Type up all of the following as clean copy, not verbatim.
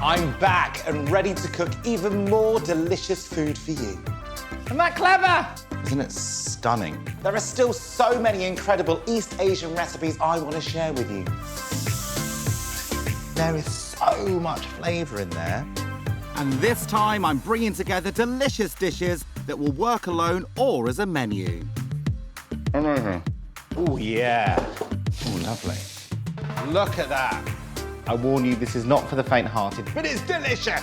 I'm back and ready to cook even more delicious food for you. Isn't that clever? Isn't it stunning? There are still so many incredible East Asian recipes I want to share with you. There is so much flavour in there. And this time I'm bringing together delicious dishes that will work alone or as a menu. Oh, yeah. Oh, lovely. Look at that. I warn you, this is not for the faint-hearted, but it's delicious.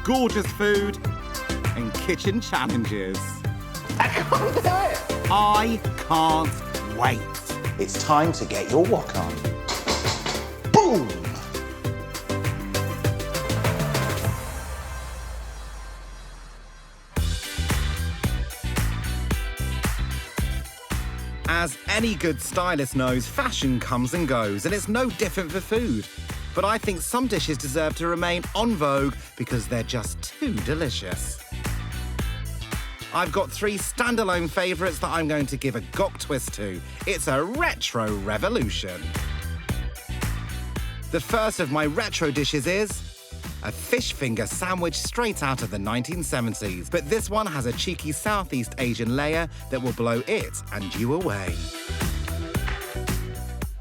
Gorgeous food and kitchen challenges. I can't do it. I can't wait. It's time to get your wok on. Boom! As any good stylist knows, fashion comes and goes, and it's no different for food. But I think some dishes deserve to remain en vogue because they're just too delicious. I've got 3 standalone favourites that I'm going to give a gok twist to. It's a retro revolution. The first of my retro dishes is a fish finger sandwich straight out of the 1970s. But this one has a cheeky Southeast Asian layer that will blow it and you away.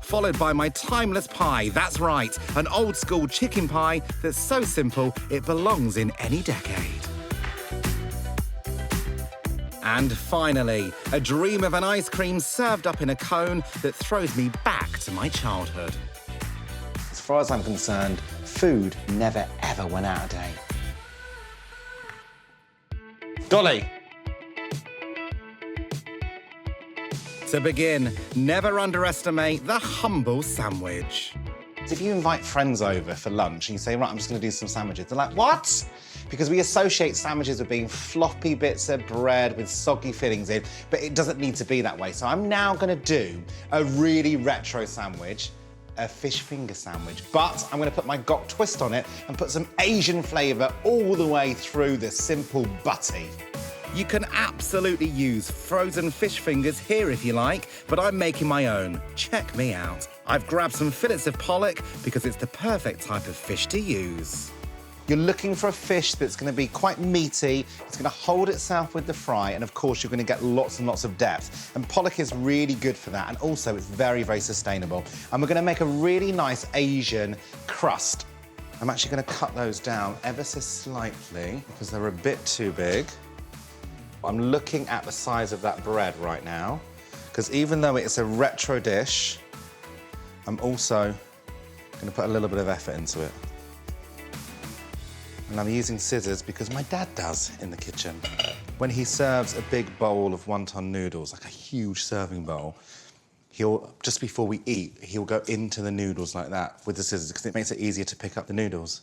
Followed by my timeless pie, that's right, an old school chicken pie that's so simple it belongs in any decade. And finally, a dream of an ice cream served up in a cone that throws me back to my childhood. As far as I'm concerned, food never ever went out of date. Dolly. To begin, never underestimate the humble sandwich. If you invite friends over for lunch and you say, right, I'm just going to do some sandwiches, they're like, what? Because we associate sandwiches with being floppy bits of bread with soggy fillings in, but it doesn't need to be that way. So I'm now going to do a really retro sandwich, a fish finger sandwich, but I'm going to put my gok twist on it and put some Asian flavour all the way through the simple butty. You can absolutely use frozen fish fingers here if you like, but I'm making my own. Check me out. I've grabbed some fillets of pollock because it's the perfect type of fish to use. You're looking for a fish that's going to be quite meaty, it's going to hold itself with the fry, and of course you're going to get lots and lots of depth. And pollock is really good for that, and also it's very, very sustainable. And we're going to make a really nice Asian crust. I'm actually going to cut those down ever so slightly because they're a bit too big. I'm looking at the size of that bread right now, because even though it's a retro dish, I'm also going to put a little bit of effort into it. And I'm using scissors because my dad does in the kitchen. When he serves a big bowl of wonton noodles, like a huge serving bowl, he'll, just before we eat, he'll go into the noodles like that with the scissors because it makes it easier to pick up the noodles.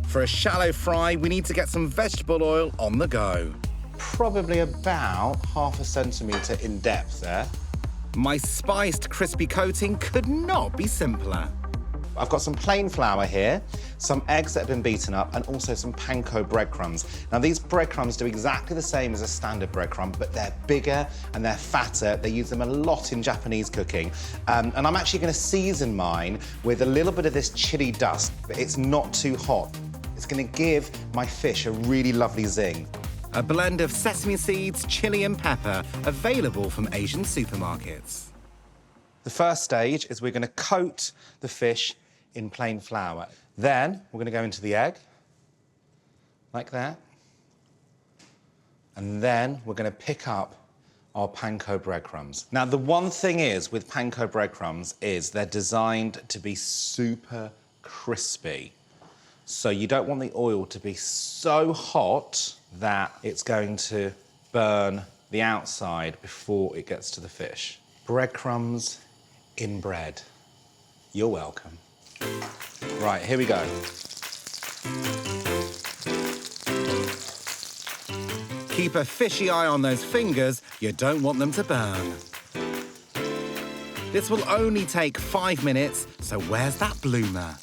For a shallow fry, we need to get some vegetable oil on the go. Probably about ½ centimetre in depth there. My spiced crispy coating could not be simpler. I've got some plain flour here, some eggs that have been beaten up, and also some panko breadcrumbs. Now, these breadcrumbs do exactly the same as a standard breadcrumb, but they're bigger and they're fatter. They use them a lot in Japanese cooking. And I'm actually going to season mine with a little bit of this chili dust, but it's not too hot. It's going to give my fish a really lovely zing. A blend of sesame seeds, chili and pepper, available from Asian supermarkets. The first stage is we're going to coat the fish in plain flour. Then we're going to go into the egg, like that. And then we're going to pick up our panko breadcrumbs. Now, the one thing is with panko breadcrumbs is they're designed to be super crispy. So you don't want the oil to be so hot that it's going to burn the outside before it gets to the fish. Breadcrumbs in bread. You're welcome. Right, here we go. Keep a fishy eye on those fingers, you don't want them to burn. This will only take 5 minutes, so where's that bloomer?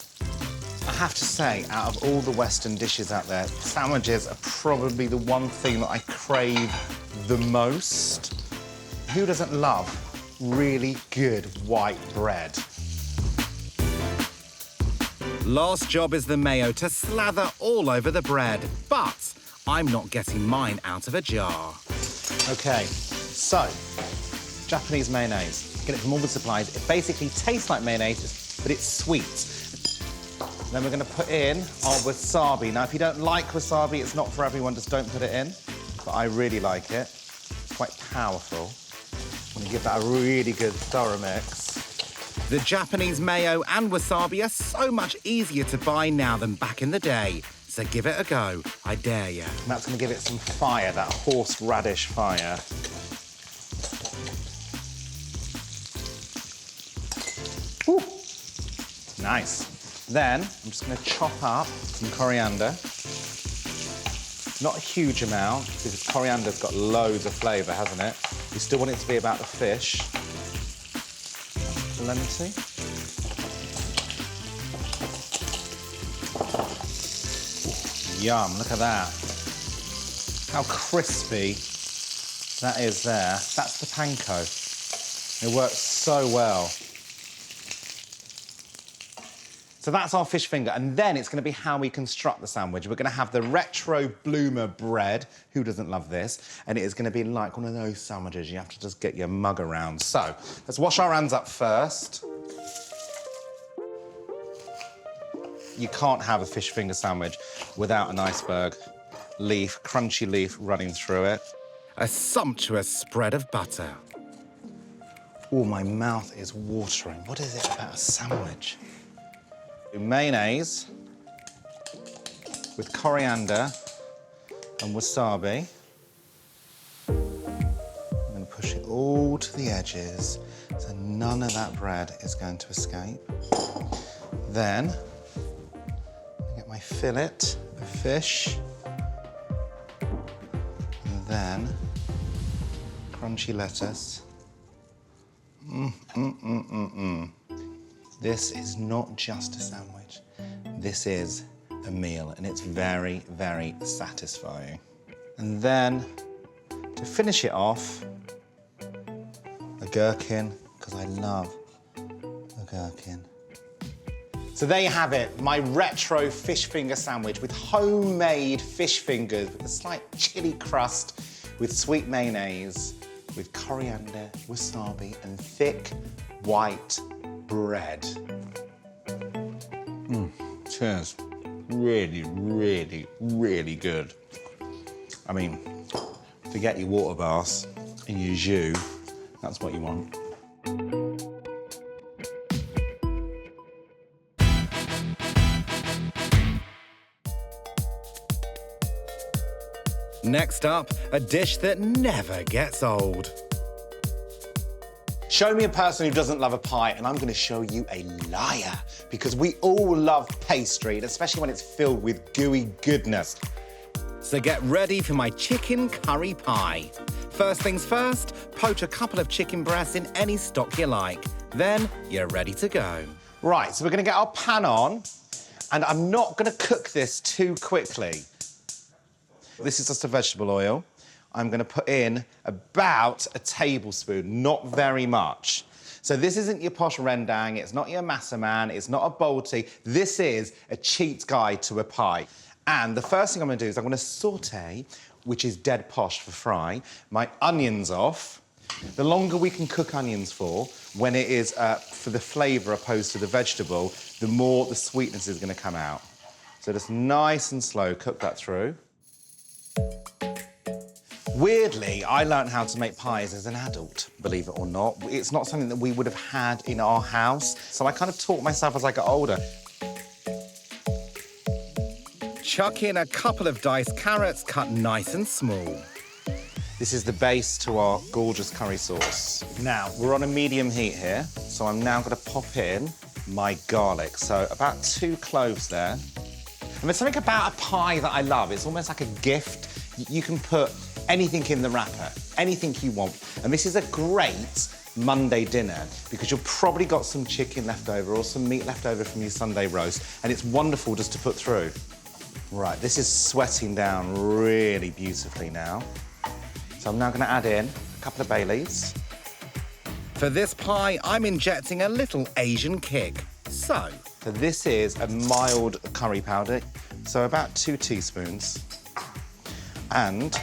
I have to say, out of all the Western dishes out there, sandwiches are probably the one thing that I crave the most. Who doesn't love really good white bread? Last job is the mayo to slather all over the bread, but I'm not getting mine out of a jar. Okay, so Japanese mayonnaise. Get it from all the supplies. It basically tastes like mayonnaise, but it's sweet. Then we're going to put in our wasabi. Now, if you don't like wasabi, it's not for everyone, just don't put it in. But I really like it. It's quite powerful. I'm going to give that a really good thorough mix. The Japanese mayo and wasabi are so much easier to buy now than back in the day. So give it a go, I dare you. And that's going to give it some fire, that horseradish fire. Woo. Nice. Then I'm just going to chop up some coriander. Not a huge amount, because coriander's got loads of flavour, hasn't it? You still want it to be about the fish. Plenty. Yum, look at that. How crispy that is there. That's the panko. It works so well. So that's our fish finger, and then it's going to be how we construct the sandwich. We're going to have the retro bloomer bread. Who doesn't love this? And it is going to be like one of those sandwiches. You have to just get your mug around. So let's wash our hands up first. You can't have a fish finger sandwich without an iceberg leaf, crunchy leaf running through it. A sumptuous spread of butter. Oh, my mouth is watering. What is it about a sandwich? Mayonnaise with coriander and wasabi. I'm going to push it all to the edges so none of that bread is going to escape. Then I get my fillet of fish, and then crunchy lettuce. This is not just a sandwich. This is a meal, and it's very, very satisfying. And then, to finish it off, a gherkin, because I love a gherkin. So there you have it, my retro fish finger sandwich with homemade fish fingers with a slight chili crust, with sweet mayonnaise, with coriander, wasabi, and thick white bread. Cheers. Really, really, really good. I mean, forget your water baths and your jus. That's what you want. Next up, a dish that never gets old. Show me a person who doesn't love a pie, and I'm going to show you a liar, because we all love pastry, and especially when it's filled with gooey goodness. So get ready for my chicken curry pie. First things first, poach a couple of chicken breasts in any stock you like. Then you're ready to go. Right, so we're going to get our pan on, and I'm not going to cook this too quickly. This is just a vegetable oil. I'm going to put in about a tablespoon, not very much. So this isn't your posh rendang, it's not your massaman, it's not a bolty. This is a cheat guide to a pie. And the first thing I'm going to do is I'm going to sauté, which is dead posh for fry, my onions off. The longer we can cook onions for, when it is for the flavour opposed to the vegetable, the more the sweetness is going to come out. So just nice and slow, cook that through. Weirdly, I learned how to make pies as an adult, believe it or not. It's not something that we would have had in our house, so I kind of taught myself as I got older. Chuck in a couple of diced carrots cut nice and small. This is the base to our gorgeous curry sauce. Now, we're on a medium heat here, so I'm now going to pop in my garlic. So about 2 cloves there. And there's something about a pie that I love. It's almost like a gift. You can put anything in the wrapper, anything you want. And this is a great Monday dinner because you've probably got some chicken left over or some meat left over from your Sunday roast, and it's wonderful just to put through. Right, this is sweating down really beautifully now. So I'm now going to add in a couple of bay leaves. For this pie, I'm injecting a little Asian kick. So, So this is a mild curry powder, so about 2 teaspoons. And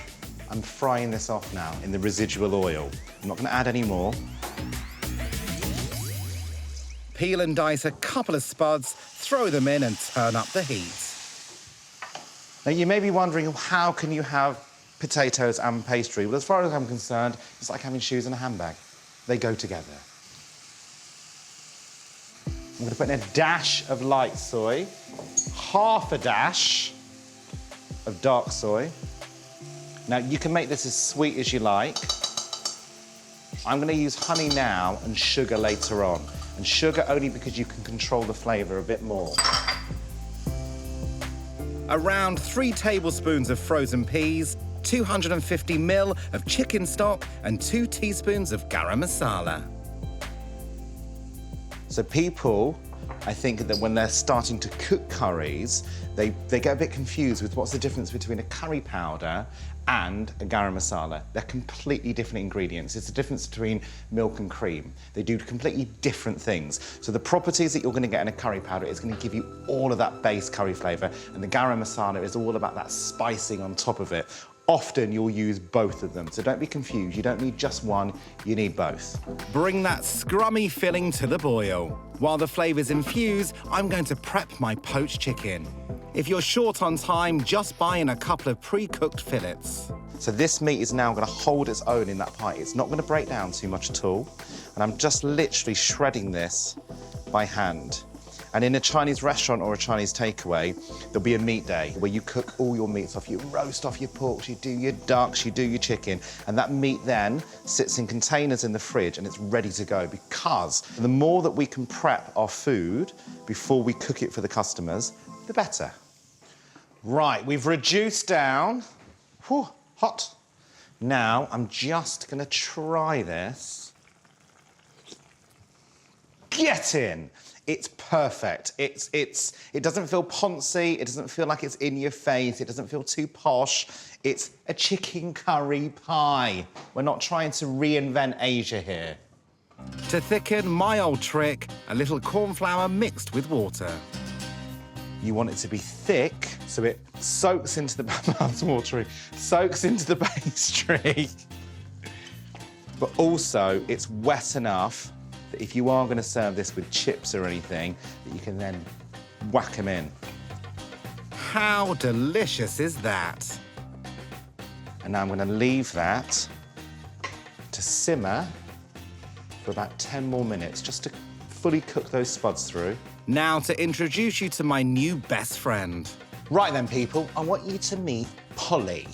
I'm frying this off now in the residual oil. I'm not going to add any more. Peel and dice a couple of spuds, throw them in and turn up the heat. Now, you may be wondering, how can you have potatoes and pastry? Well, as far as I'm concerned, it's like having shoes and a handbag. They go together. I'm going to put in a dash of light soy, half a dash of dark soy. Now, you can make this as sweet as you like. I'm going to use honey now and sugar later on. And sugar only because you can control the flavour a bit more. Around 3 tablespoons of frozen peas, 250 ml of chicken stock and 2 teaspoons of garam masala. So people, I think that when they're starting to cook curries, they get a bit confused with what's the difference between a curry powder and a garam masala. They're completely different ingredients. It's the difference between milk and cream. They do completely different things. So the properties that you're going to get in a curry powder is going to give you all of that base curry flavour, and the garam masala is all about that spicing on top of it. Often you'll use both of them, so don't be confused. You don't need just one, you need both. Bring that scrummy filling to the boil. While the flavours infuse, I'm going to prep my poached chicken. If you're short on time, just buy in a couple of pre-cooked fillets. So this meat is now going to hold its own in that pie. It's not going to break down too much at all. And I'm just literally shredding this by hand. And in a Chinese restaurant or a Chinese takeaway, there'll be a meat day where you cook all your meats off. You roast off your pork, you do your ducks, you do your chicken, and that meat then sits in containers in the fridge and it's ready to go, because the more that we can prep our food before we cook it for the customers, the better. Right, we've reduced down. Whew, hot. Now, I'm just gonna try this. Get in. It's perfect. It doesn't feel poncy, it doesn't feel like it's in your face, it doesn't feel too posh. It's a chicken curry pie. We're not trying to reinvent Asia here. To thicken, my old trick, a little corn flour mixed with water. You want it to be thick, so it soaks into the mouthwatering, soaks into the pastry. But also, it's wet enough that if you are going to serve this with chips or anything, that you can then whack them in. How delicious is that? And now I'm going to leave that to simmer for about 10 more minutes, just to fully cook those spuds through. Now to introduce you to my new best friend. Right then, people, I want you to meet Polly.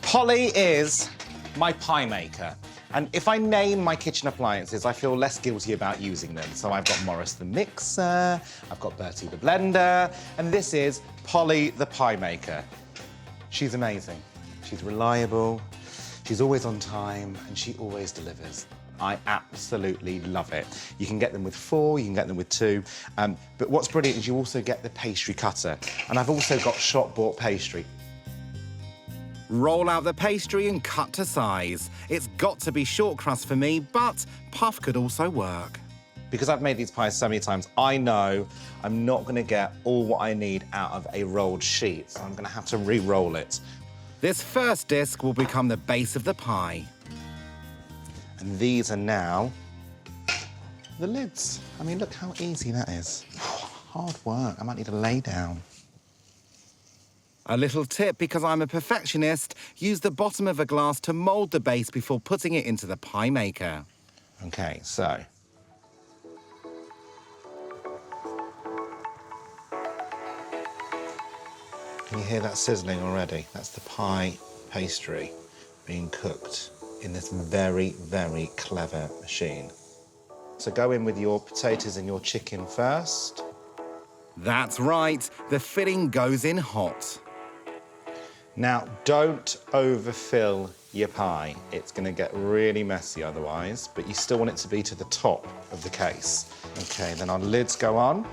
Polly is my pie maker. And if I name my kitchen appliances, I feel less guilty about using them. So I've got Morris the mixer, I've got Bertie the blender, and this is Polly the pie maker. She's amazing. She's reliable, she's always on time, and she always delivers. I absolutely love it. You can get them with 4, you can get them with 2. But what's brilliant is you also get the pastry cutter. And I've also got shop-bought pastry. Roll out the pastry and cut to size. It's got to be short crust for me, but puff could also work. Because I've made these pies so many times, I know I'm not going to get all what I need out of a rolled sheet, so I'm going to have to re-roll it. This first disc will become the base of the pie. And these are now the lids. I mean, look how easy that is. Hard work. I might need to lay down. A little tip, because I'm a perfectionist, use the bottom of a glass to mould the base before putting it into the pie maker. OK, so. Can you hear that sizzling already? That's the pie pastry being cooked in this very, very clever machine. So go in with your potatoes and your chicken first. That's right, the filling goes in hot. Now, don't overfill your pie. It's going to get really messy otherwise, but you still want it to be to the top of the case. OK, then our lids go on.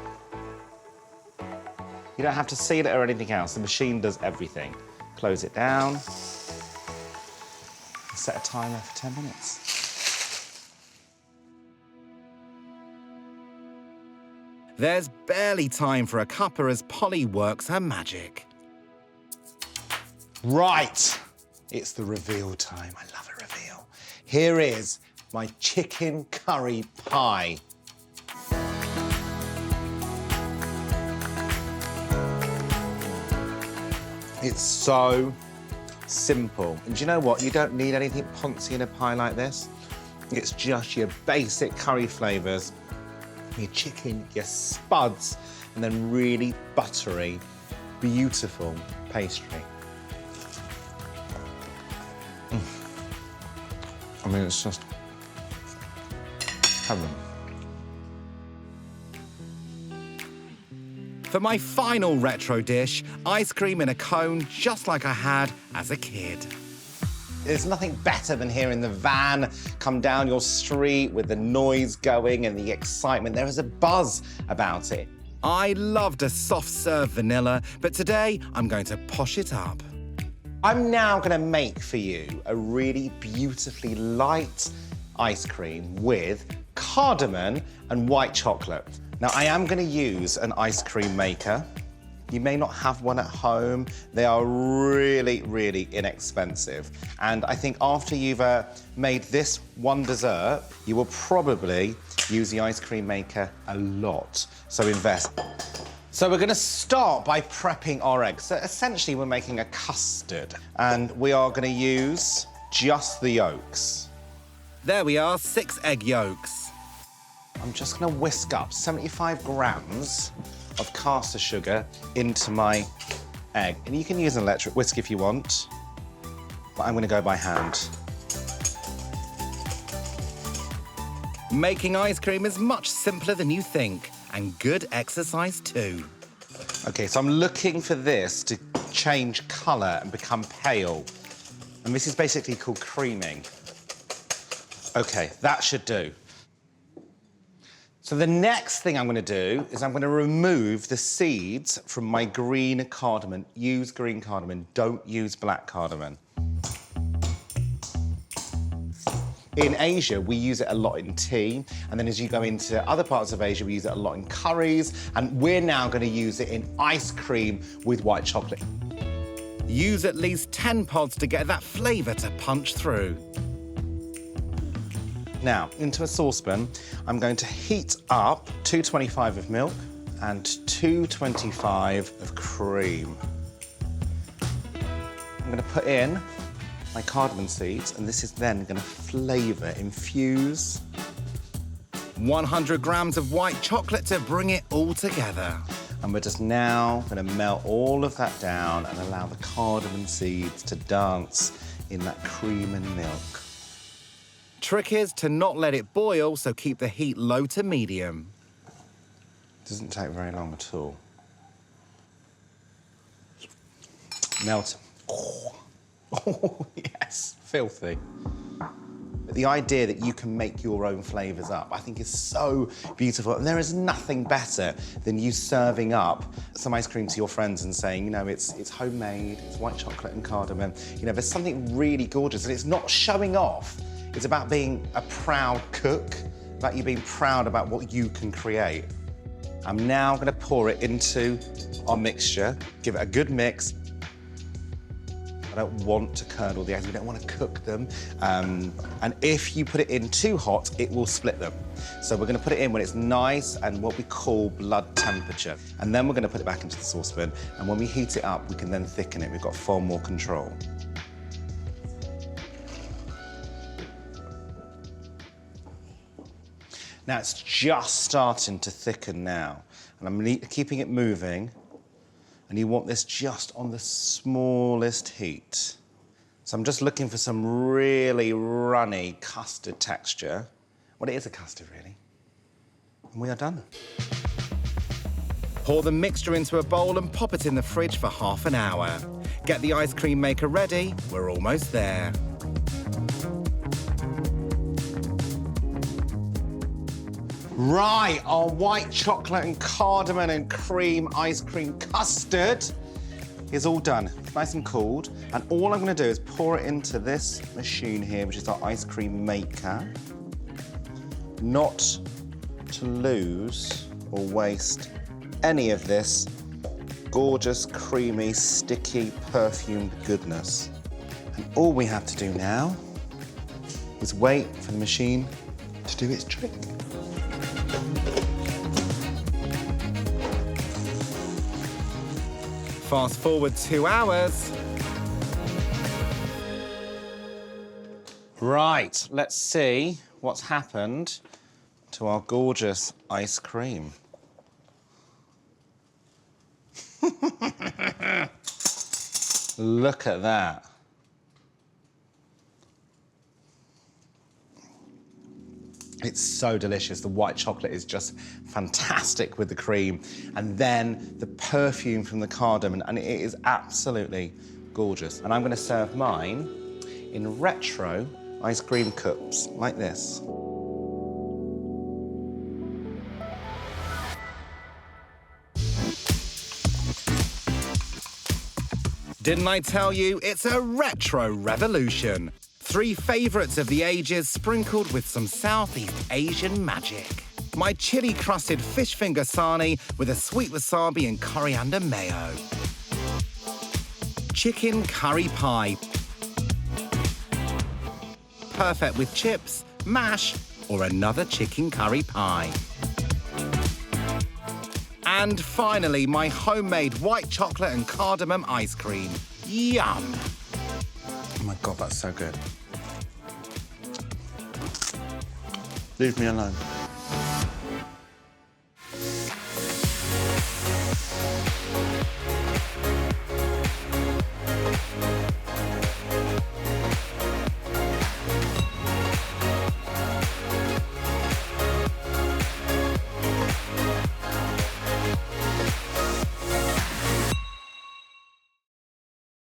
You don't have to seal it or anything else. The machine does everything. Close it down. Set a timer for 10 minutes. There's barely time for a cuppa as Polly works her magic. Right, it's the reveal time. I love a reveal. Here is my chicken curry pie. It's so simple. And do you know what? You don't need anything poncy in a pie like this. It's just your basic curry flavours, your chicken, your spuds, and then really buttery, beautiful pastry. I mean, it's just heaven. For my final retro dish, ice cream in a cone just like I had as a kid. There's nothing better than hearing the van come down your street with the noise going and the excitement. There is a buzz about it. I loved a soft serve vanilla, but today I'm going to posh it up. I'm now going to make for you a really beautifully light ice cream with cardamom and white chocolate. Now, I am going to use an ice cream maker. You may not have one at home. They are really, really inexpensive. And I think after you've made this one dessert, you will probably use the ice cream maker a lot. So invest. So we're going to start by prepping our eggs. So essentially, we're making a custard. And we are going to use just the yolks. There we are, 6 egg yolks. I'm just going to whisk up 75 grams of caster sugar into my egg. And you can use an electric whisk if you want, but I'm going to go by hand. Making ice cream is much simpler than you think, and good exercise too. OK, so I'm looking for this to change colour and become pale. And this is basically called creaming. OK, that should do. So the next thing I'm going to do is I'm going to remove the seeds from my green cardamom. Use green cardamom, don't use black cardamom. In Asia, we use it a lot in tea, and then as you go into other parts of Asia, we use it a lot in curries, and we're now going to use it in ice cream with white chocolate. Use at least 10 pods to get that flavour to punch through. Now, into a saucepan, I'm going to heat up 225 of milk and 225 of cream. I'm going to put in my cardamom seeds, and this is then going to flavour, infuse. 100 grams of white chocolate to bring it all together. And we're just now going to melt all of that down and allow the cardamom seeds to dance in that cream and milk. Trick is to not let it boil, so keep the heat low to medium. Doesn't take very long at all. Melt. Oh, yes, filthy. But the idea that you can make your own flavours up, I think is so beautiful. And there is nothing better than you serving up some ice cream to your friends and saying, you know, it's homemade, it's white chocolate and cardamom. You know, there's something really gorgeous, and it's not showing off. It's about being a proud cook, about you being proud about what you can create. I'm now going to pour it into our mixture, give it a good mix. I don't want to curdle the eggs, we don't want to cook them. And if you put it in too hot, it will split them. So we're going to put it in when it's nice and what we call blood temperature. And then we're going to put it back into the saucepan. And when we heat it up, we can then thicken it. We've got far more control. Now it's just starting to thicken now. And I'm keeping it moving. And you want this just on the smallest heat. So I'm just looking for some really runny custard texture. Well, it is a custard, really. And we are done. Pour the mixture into a bowl and pop it in the fridge for half an hour. Get the ice cream maker ready. We're almost there. Right, our white chocolate and cardamom and cream ice cream custard is all done, nice and cooled. And all I'm going to do is pour it into this machine here, which is our ice cream maker. Not to lose or waste any of this gorgeous, creamy, sticky, perfumed goodness. And all we have to do now is wait for the machine to do its trick. Fast forward 2 hours. Right, let's see what's happened to our gorgeous ice cream. Look at that. It's so delicious. The white chocolate is just fantastic with the cream. And then the perfume from the cardamom, and it is absolutely gorgeous. And I'm gonna serve mine in retro ice cream cups, like this. Didn't I tell you it's a retro revolution? 3 favourites of the ages sprinkled with some Southeast Asian magic. My chili-crusted fish finger sarnie with a sweet wasabi and coriander mayo. Chicken curry pie. Perfect with chips, mash, or another chicken curry pie. And finally, my homemade white chocolate and cardamom ice cream. Yum! Oh my God, that's so good. Leave me alone.